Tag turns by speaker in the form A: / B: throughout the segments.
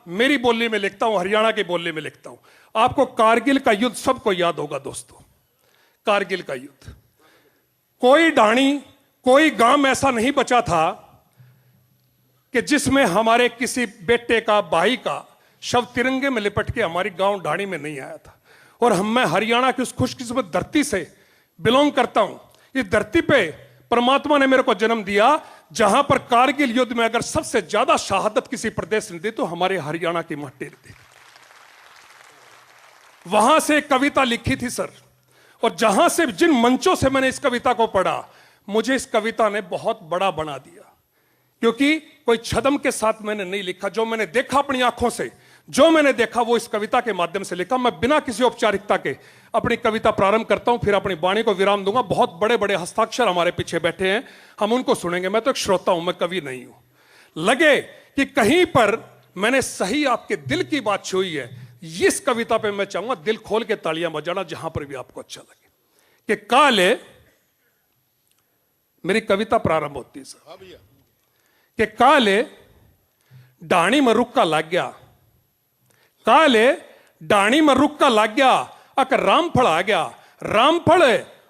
A: मेरी बोली में लिखता हूं, हरियाणा की बोली में लिखता हूं। आपको कारगिल का युद्ध सबको याद होगा दोस्तों, कारगिल का युद्ध। कोई ढाणी, कोई गांव ऐसा नहीं बचा था कि जिसमें हमारे किसी बेटे का, भाई का शव तिरंगे में लिपट के हमारी गांव ढाणी में नहीं आया था। और मैं हरियाणा की उस खुशकिस्मत धरती से बिलोंग करता हूं। इस धरती पे परमात्मा ने मेरे को जन्म दिया जहां पर कारगिल युद्ध में अगर सबसे ज्यादा शहादत किसी प्रदेश ने दी तो हमारे हरियाणा की माटी ने दी। वहां से एक कविता लिखी थी सर, और जहां से, जिन मंचों से मैंने इस कविता को पढ़ा, मुझे इस कविता ने बहुत बड़ा बना दिया। क्योंकि कोई छदम के साथ मैंने नहीं लिखा, जो मैंने देखा अपनी आंखों से, जो मैंने देखा वो इस कविता के माध्यम से लिखा। मैं बिना किसी औपचारिकता के अपनी कविता प्रारंभ करता हूं, फिर अपनी वाणी को विराम दूंगा। बहुत बड़े बड़े हस्ताक्षर हमारे पीछे बैठे हैं, हम उनको सुनेंगे। मैं तो एक श्रोता हूं, मैं कवि नहीं हूं। लगे कि कहीं पर मैंने सही आपके दिल की बात छुई है, इस कविता पे मैं चाहूंगा दिल खोल के तालियां बजाना, जहां पर भी आपको अच्छा लगे। कि काले, मेरी कविता प्रारंभ होती है सर, कि काले डाणी में रुक्का लग गया, काले डाणी में रुक्का लग गया, अकर रामफल आ गया। रामफल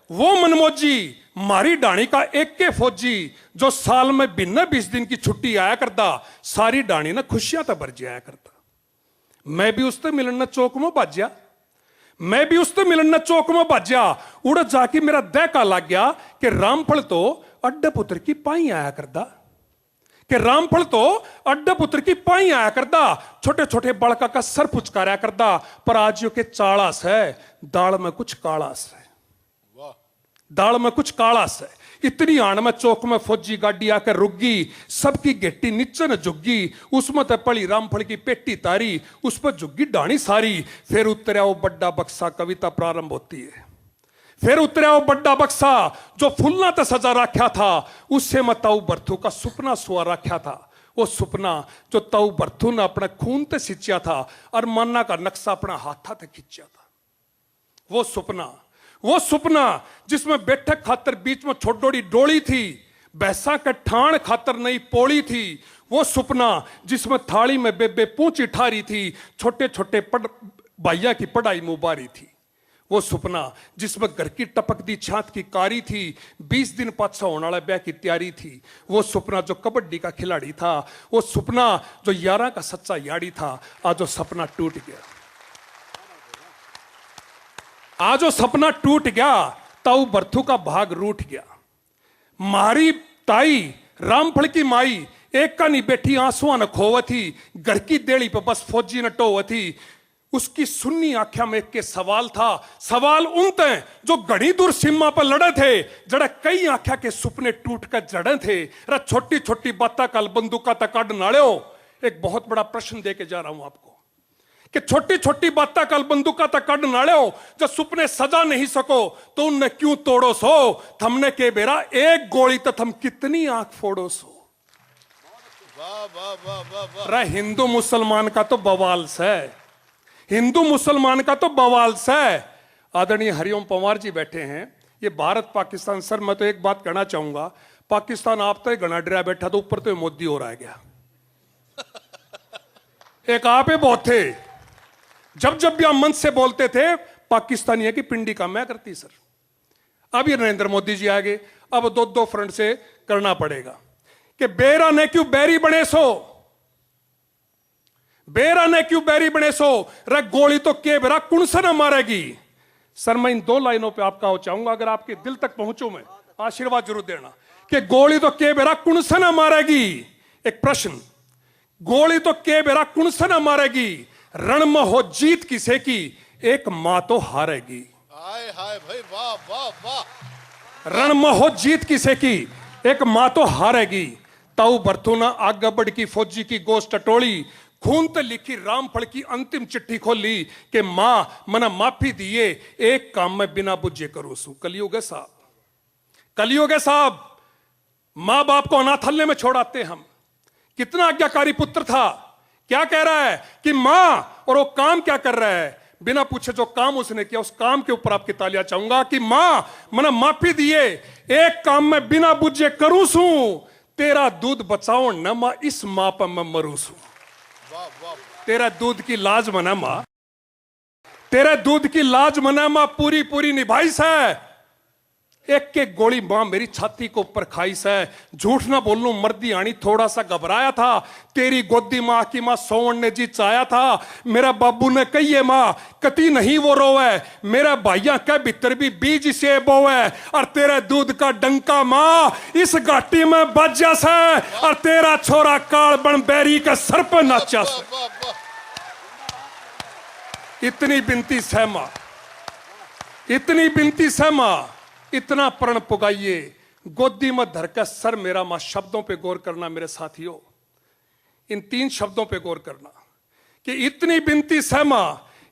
A: वो मनमोजी, मारी डाणी का एक के फौजी, जो साल में बिना 20 दिन की छुट्टी आया करता, सारी डाणी ने खुशियां तो भर जाया करता। मैं भी उससे मिलन चौक में बाज्या, मैं भी उससे मिलन चौक में बाज्या। उड़ जाके मेरा दहका लग गया कि रामफल तो अड्डे पुत्र की पाई आया करता, कि रामफल तो अड्डे पुत्र की पाई आया करता, छोटे छोटे बड़का का सर पुचकारा करता। पर आज यो के चाड़ास है, दाल में कुछ काड़ास है, दाल में कुछ काड़ास है। इतनी आड़ में चौक में फौजी गाड़ी आकर रुकी, सबकी गेटी नीचे न झुग्गी, उसमें तो पड़ी रामफल की पेटी तारी, उस पर झुग्गी डाणी सारी। फिर उतरा वो बड्डा बक्सा, कविता प्रारंभ होती है। फिर उतरा वो बड्डा बक्सा, जो फुलना तो सजा रखा था, उससे मैं ताऊ बर्थू का सुपना सुआ रखा था। वो सुपना जो ताऊ बर्थू ने अपने खून ते सिंचा था, और माना का नक्शा अपना हाथा ते खींचा था। वो सुपना, वो सपना जिसमें बैठक खातर बीच में छोटोड़ी डोली थी, बैसा के ठाण खातर नई पोड़ी थी। वो सपना जिसमें थाली में बेबे पूंची ठारी थी, छोटे छोटे भैया की पढ़ाई मुबारी थी। वो सपना जिसमें घर की टपक दी छात की कारी थी, 20 दिन पाछा होने वाला ब्याह की तैयारी थी। वो सपना जो कबड्डी का खिलाड़ी था, वो सपना जो 11 का सच्चा याड़ी था, आज वो सपना टूट गया। आज वो सपना टूट गया, ताऊ बर्थू का भाग रूठ गया। मारी ताई रामफल की माई, एक का नहीं बैठी आंसुआ न खोव थी, घर की देड़ी पे बस फौजी न टोव थी। उसकी सुन्नी आंखों में एक के सवाल था, सवाल उन ते जो घड़ी दूर सीमा पर लड़े थे, जड़े कई आंखों के सुपने टूट कर जड़े थे। रे छोटी छोटी बातें कल बंदूका तक काट नाड़ो। एक बहुत बड़ा प्रश्न दे के जा रहा हूं आपको, कि छोटी छोटी बातें कल बंदूका तक काट नाड़ो, जब सुपने सजा नहीं सको तो उनने क्यों तोड़ो सो। थमने के बेरा एक गोली तो थम कितनी आंख फोड़ो सो। रे हिंदू मुसलमान का तो बवाल है, हिंदू मुसलमान का तो बवाल है। आदरणीय हरिओम पंवार जी बैठे हैं। ये भारत पाकिस्तान, सर मैं तो एक बात कहना चाहूंगा, पाकिस्तान आप तो घना डरा बैठा, तो ऊपर तो मोदी हो रहा है गया। एक आप ही बहुत थे, जब जब भी हम मंच से बोलते थे, पाकिस्तानी है कि पिंडी का मैं करती सर। अब ये नरेंद्र मोदी जी आ गए, अब दो फ्रंट से करना पड़ेगा। कि बेरा ने क्यों बैरी बने सो, बेरा ने क्यों बैरी बने सो, रे गोली तो के बेरा कुण से ना मारेगी। सर मैं इन 2 लाइनों पे आपका हो चाहूंगा, अगर आपके दिल तक पहुंचू मैं आशीर्वाद जरूर देना। कि गोली तो के बेरा कुण से ना मारेगी। एक प्रश्न, गोली तो के बेरा कुण से ना मारेगी, रण में हो जीत किसे की, एक मां तो हारेगी।
B: हाय हाय भाई, वाह वाह वाह।
A: रण में हो जीत किसे की, एक मां तो हारेगी। ताऊ बर्थू ना आगे बढ़ की फौजी की गोश्त टटोली, खून ते लिखी रामफल की अंतिम चिट्ठी खोली, कि मां मना माफी दिए, एक काम में बिना बुझे करो सू। कलयुग है साहब, कलयुग है साहब। मां बाप को अनाथालय में छोड़ाते हम। कितना आज्ञाकारी पुत्र था, क्या कह रहा है कि मां, और वो काम क्या कर रहा है, बिना पूछे जो काम उसने किया उस काम के ऊपर आपकी तालियां चाहूंगा। कि मां मना माफी दिए, एक काम में बिना बुझे करूं सू, तेरा दूध बचाओ न मां, इस मां पर मैं मरू सू।
B: वाह वाह।
A: तेरा दूध की लाज मना मां, तेरे दूध की लाज मना मां पूरी पूरी निभाई से। एक एक गोली मां मेरी छाती को ऊपर खाई से। झूठ ना बोलूं मर्दी आनी थोड़ा सा घबराया था। तेरी गोदी मां की मां सोवन ने जी चाया था। मेरा बाबू ने कहिए मां कति नहीं वो रोवे, मेरा भाइया के भीतर भी बीज से बोवे। और तेरे दूध का डंका मां इस घाटी में बजा से, और तेरा छोरा काल बन बैरी के सर पर नाचा से।
B: वाह वाह
A: इतनी बिनती सहमा, इतनी बिनती सहमा, इतना प्रण पुगाइए। गोदी में धरकर सर मेरा मां, शब्दों पे गौर करना मेरे साथियों, इन 3 शब्दों पे गौर करना कि इतनी बिनती सहमा,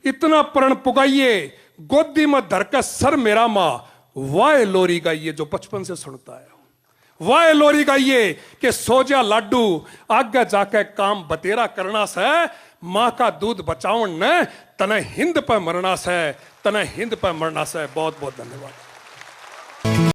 A: इतना प्रण पुगाइए, गोदी में धरकर सर मेरा मां। वाह लोरी गाइए जो बचपन से सुनता है, वाह लोरी गाइए कि सो जा लाडू आगे जाके काम बतेरा करना से। मां का दूध बचावन ने तने हिंद पर मरना से, तने हिंद पर मरना से। बहुत बहुत धन्यवाद।